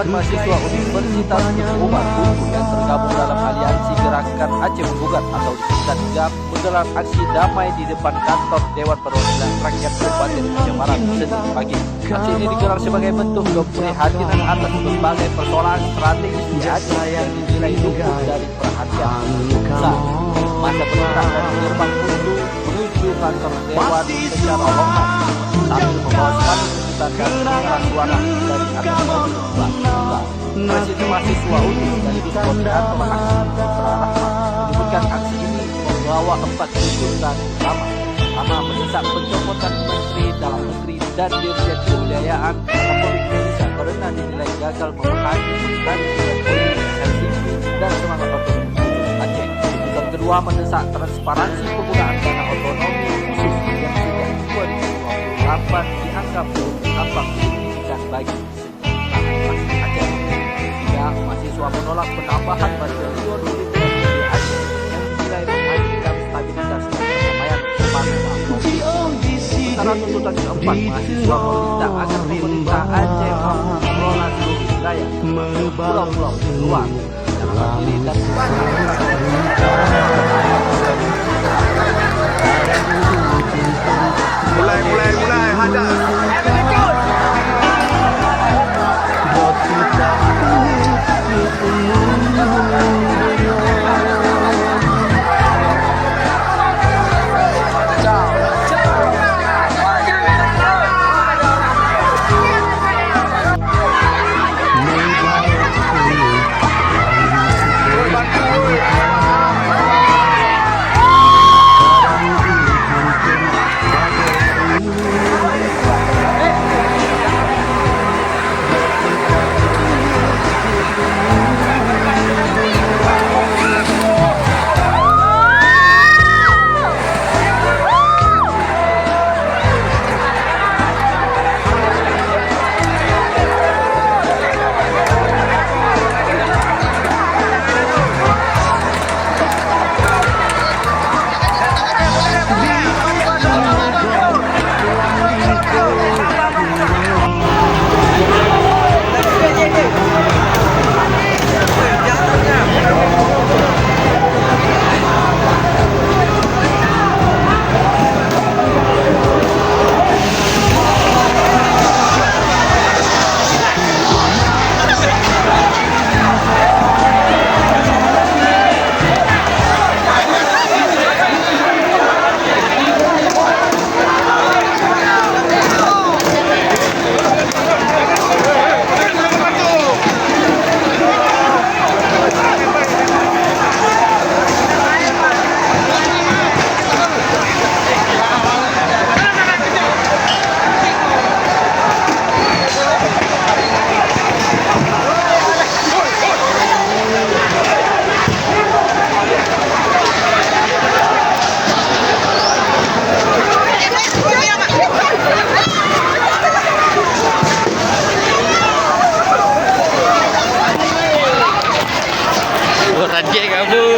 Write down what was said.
ribuan mahasiswa Universitas Umar Buntu yang tergabung dalam aliansi Gerakan Aceh Menggugat atau disingkat GAP menggelar aksi damai di depan kantor Dewan Perwakilan Rakyat Kabupaten Aceh Barat Senin pagi. Aksi ini digelar sebagai bentuk keprihatinan atas berbagai persoalan strategis di Aceh yang dinilai luput dari perhatian pusat. Masa perintah dari gerbang Buntu menuju kantor Dewan secara lokal sambil membawa spanduk tuntutan dan pengeras suara dari atas mobil bak. Presiden mahasiswa UNI sekaligus koordinator aksi Putra Rahmat menyebutkan aksi ini membawa 4 tuntutan utama. Pertama, mendesak pencopotan Menteri Dalam Negeri dan Dirjen Kebudayaan Republik Indonesia karena dinilai gagal memahami substansi dan politik Helsinki dan semangat otonomi khusus Aceh. Yang kedua, mendesak transparansi penggunaan dana otonomi khusus yang sejak 2028 dianggap belum berdampak signifikan bagi kesejahteraan Aceh. Tiga, mahasiswa menolak penambahan batalion militer di Aceh yang dinilai mengancam stabilitas dan perdamaian bangsa. Sementara tuntutan keempat, mahasiswa meminta agar pemerintah Aceh mampu mengelola seluruh wilayah termasuk pulau-pulau luar yang terdiri dari mulai hadap. Raja kamu.